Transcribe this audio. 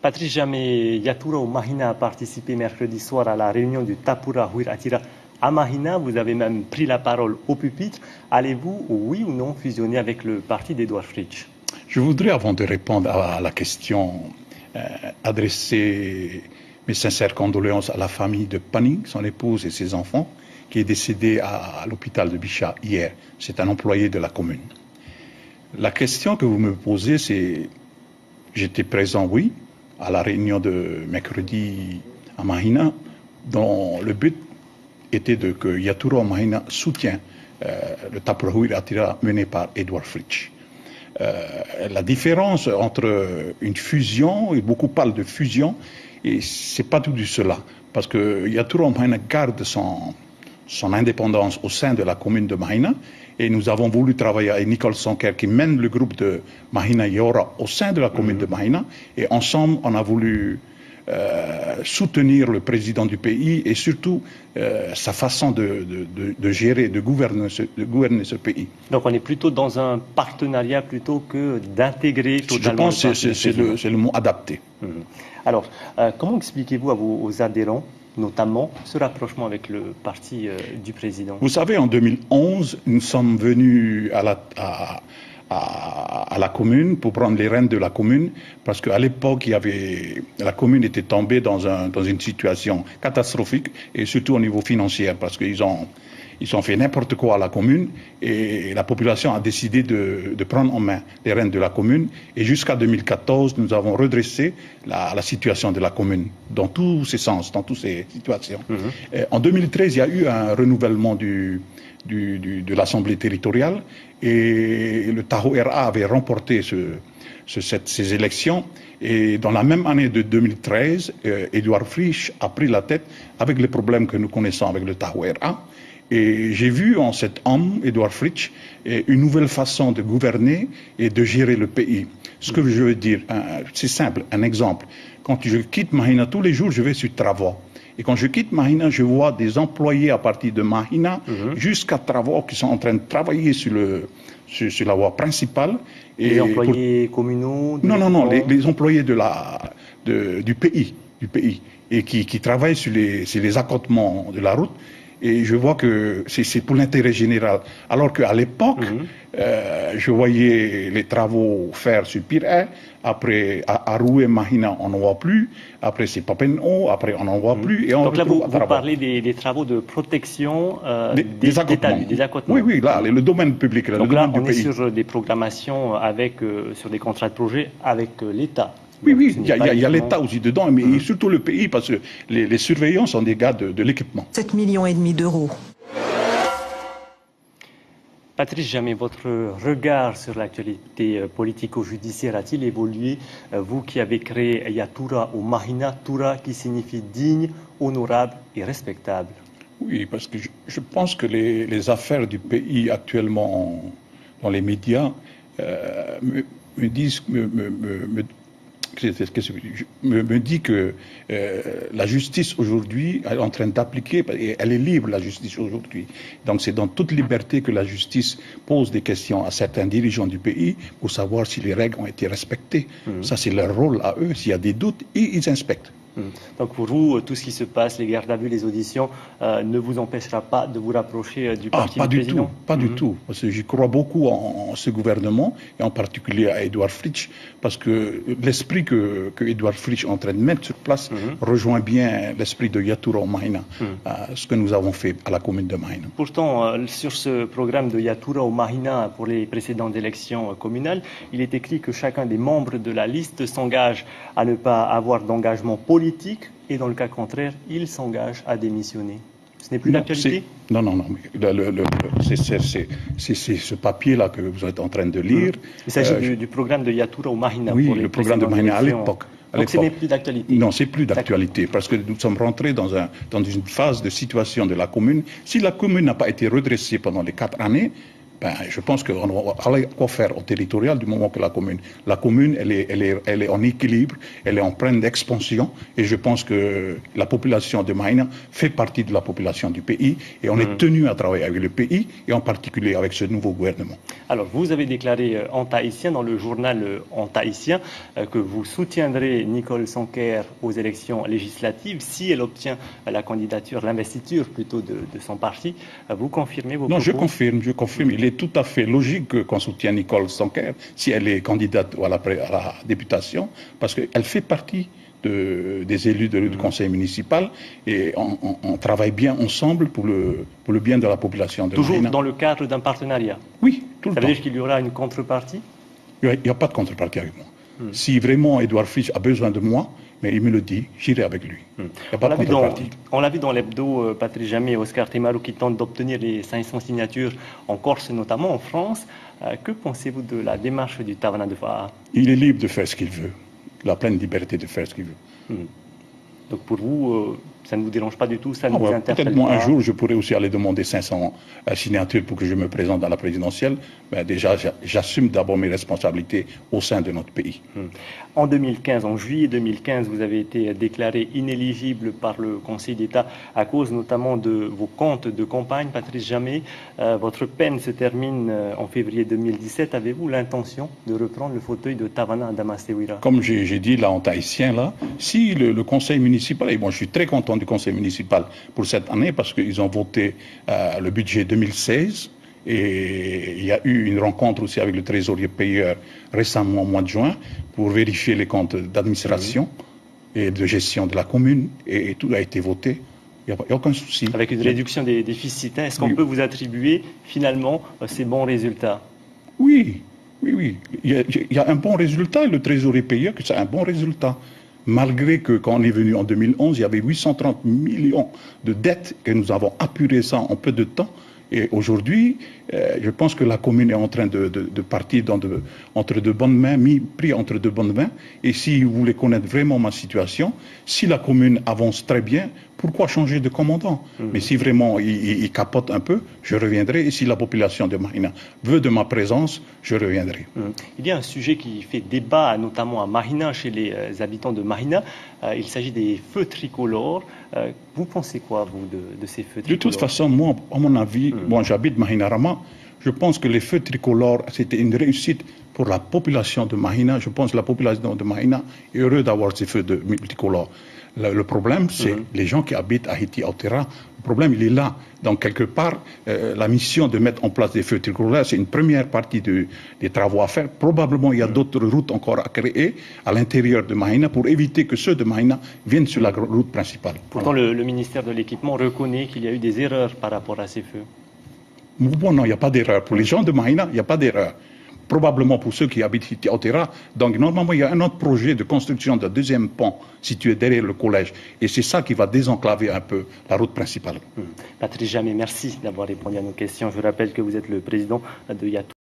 Patrice Jamé, Yatoura Mahina a participé mercredi soir à la réunion du Tapura Huir Atira à Mahina. Vous avez même pris la parole au pupitre. Allez-vous, oui ou non, fusionner avec le parti d'Edouard Fritch? Je voudrais, avant de répondre à la question, adresser mes sincères condoléances à la famille de Pani, son épouse et ses enfants, qui est décédé à l'hôpital de Bichat hier. C'est un employé de la commune. La question que vous me posez, c'est, j'étais présent, oui, à la réunion de mercredi à Mahina, dont le but était que Yatoura Mahina soutient le Tapura Huir Atira mené par Edouard Fritch. La différence entre une fusion, et beaucoup parlent de fusion, et c'est pas tout du cela, parce que Yatoura Mahina garde son indépendance au sein de la commune de Mahina, et nous avons voulu travailler avec Nicole Sonker qui mène le groupe de Mahina Yora au sein de la commune de Mahina, et ensemble on a voulu soutenir le président du pays et surtout sa façon de gérer, de gouverner ce pays. Donc on est plutôt dans un partenariat plutôt que d'intégrer totalement. Je pense que c'est le mot adapté. Alors, comment expliquez-vous à vos adhérents, notamment, ce rapprochement avec le parti du président? Vous savez, en 2011, nous sommes venus à la commune pour prendre les rênes de la commune, parce qu'à l'époque, la commune était tombée dans une situation catastrophique, et surtout au niveau financier, parce qu'ils ont fait n'importe quoi à la commune, et la population a décidé de prendre en main les rênes de la commune, et jusqu'à 2014, nous avons redressé la situation de la commune, dans tous ses sens, dans toutes ces situations. En 2013, il y a eu un renouvellement de l'Assemblée territoriale, et le Tahoe-RA avait remporté ces élections, et dans la même année de 2013, Edouard Fritch a pris la tête avec les problèmes que nous connaissons avec le Tahoe-RA. Et j'ai vu en cet homme, Edouard Fritch, une nouvelle façon de gouverner et de gérer le pays. Ce que je veux dire, c'est simple, un exemple. Quand je quitte Mahina, tous les jours, je vais sur Travo. Et quand je quitte Mahina, je vois des employés à partir de Mahina jusqu'à Travo qui sont en train de travailler sur la voie principale. Les employés communaux? Non, les employés du pays, et qui travaillent sur les accotements de la route. Et je vois que c'est pour l'intérêt général. Alors qu'à l'époque, je voyais les travaux faire sur Pire, après à Roué, Mahina, on n'en voit plus. Après c'est Papeno, après on n'en voit plus. Et on donc là, vous parlez des travaux de protection des accotements. Oui, là, le domaine public. Donc là, on est sur des programmations sur des contrats de projet avec l'État. Oui, il y a l'État aussi dedans, mais surtout le pays, parce que les surveillants sont des gars de l'équipement. 7,5 millions d'euros. Patrice Jamé, votre regard sur l'actualité politico-judiciaire a-t-il évolué? Vous qui avez créé Yatoura ou Mahina, Toura qui signifie digne, honorable et respectable. Oui, parce que je pense que les affaires du pays actuellement dans les médias me dit que la justice aujourd'hui est en train d'appliquer, et elle est libre, la justice aujourd'hui. Donc c'est dans toute liberté que la justice pose des questions à certains dirigeants du pays pour savoir si les règles ont été respectées. Ça c'est leur rôle à eux. S'il y a des doutes, ils inspectent. Donc pour vous, tout ce qui se passe, les gardes à vue, les auditions, ne vous empêchera pas de vous rapprocher du parti du président? Pas du tout. Parce que je crois beaucoup en ce gouvernement, et en particulier à Edouard Fritch, parce que l'esprit que Edouard Fritch est en train de mettre sur place rejoint bien l'esprit de Yatoura Mahina, ce que nous avons fait à la commune de Mahina. Pourtant, sur ce programme de Yatoura Mahina pour les précédentes élections communales, il est écrit que chacun des membres de la liste s'engage à ne pas avoir d'engagement politique, et dans le cas contraire, il s'engage à démissionner. Ce n'est plus d'actualité? Non. C'est ce papier-là que vous êtes en train de lire. Il s'agit du programme de Yatoura ou Mahina. Oui, le programme de Mahina à l'époque. Donc ce n'est plus d'actualité? Non, c'est plus d'actualité, parce que nous sommes rentrés dans une phase de situation de la commune. Si la commune n'a pas été redressée pendant les 4 années, je pense qu'on va quoi faire au territorial du moment que la commune, elle est en équilibre, elle est en pleine expansion, et je pense que la population de Mahina fait partie de la population du pays, et on est tenu à travailler avec le pays, et en particulier avec ce nouveau gouvernement. Alors, vous avez déclaré en tahitien, dans le journal en tahitien, que vous soutiendrez Nicole Sonker aux élections législatives si elle obtient la candidature, l'investiture plutôt de son parti. Vous confirmez vos propos? Non, je confirme. Il est tout à fait logique qu'on soutienne Nicole Sonker si elle est candidate à la députation, parce qu'elle fait partie des élus du conseil municipal, et on travaille bien ensemble pour le bien de la population de Toujours Mahina. Dans le cadre d'un partenariat? Oui, tout le temps. Ça veut dire qu'il y aura une contrepartie? Il n'y a pas de contrepartie avec moi. Si vraiment Edouard Fritch a besoin de moi, mais il me le dit, j'irai avec lui. Il n'y a pas de contrepartie. On l'a vu dans l'hebdo, Patrice Jamais et Oscar Temarou qui tentent d'obtenir les 500 signatures en Corse, notamment en France. Que pensez-vous de la démarche du Tavana de Fa'a? Il est libre de faire ce qu'il veut. Il a pleine liberté de faire ce qu'il veut. Donc pour vous, ça ne vous dérange pas du tout, ça ne vous interpelle peut-être moi, pas? un jour, je pourrais aussi aller demander 500 signatures pour que je me présente dans la présidentielle. Ben déjà, j'assume d'abord mes responsabilités au sein de notre pays. En 2015, en juillet 2015, vous avez été déclaré inéligible par le Conseil d'État à cause notamment de vos comptes de campagne, Patrice Jamais. Votre peine se termine en février 2017. Avez-vous l'intention de reprendre le fauteuil de Tavana à Damasewira? Comme j'ai dit là en tahitien, là, si le conseil municipal, et moi je suis très content du conseil municipal pour cette année parce qu'ils ont voté le budget 2016, et il y a eu une rencontre aussi avec le trésorier payeur récemment au mois de juin pour vérifier les comptes d'administration et de gestion de la commune, et tout a été voté. Il n'y a aucun souci. Avec une réduction des déficits, est-ce qu'on peut vous attribuer finalement ces bons résultats? Oui. Il y a un bon résultat, et le trésorier payeur, que c'est un bon résultat. Malgré que, quand on est venu en 2011, il y avait 830 millions de dettes, et nous avons apuré ça en peu de temps. Et aujourd'hui, je pense que la commune est en train de partir entre de bonnes mains, pris entre de bonnes mains. Et si vous voulez connaître vraiment ma situation, si la commune avance très bien, pourquoi changer de commandant? Mais si vraiment il capote un peu, je reviendrai. Et si la population de Mahina veut de ma présence, je reviendrai. Il y a un sujet qui fait débat, notamment à Mahina, chez les habitants de Mahina. Il s'agit des feux tricolores. Vous pensez quoi, vous, de ces feux tricolores? De toute façon, moi, à mon avis, bon, j'habite Mahina Rama. Je pense que les feux tricolores, c'était une réussite pour la population de Mahina. Je pense que la population de Mahina est heureuse d'avoir ces feux tricolores. Le problème, c'est les gens qui habitent à Hiti Aotera. Le problème, il est là. Donc, quelque part, la mission de mettre en place des feux tricolores, c'est une première partie des travaux à faire. Probablement, il y a d'autres routes encore à créer à l'intérieur de Mahina pour éviter que ceux de Mahina viennent sur la route principale. Pourtant, le ministère de l'Équipement reconnaît qu'il y a eu des erreurs par rapport à ces feux. Bon, non, il n'y a pas d'erreur. Pour les gens de Mahina, il n'y a pas d'erreur. Probablement pour ceux qui habitent Hiti Aotera. Donc, normalement, il y a un autre projet de construction d'un deuxième pont situé derrière le collège. Et c'est ça qui va désenclaver un peu la route principale. Patrice Jamais, merci d'avoir répondu à nos questions. Je rappelle que vous êtes le président de Yatura.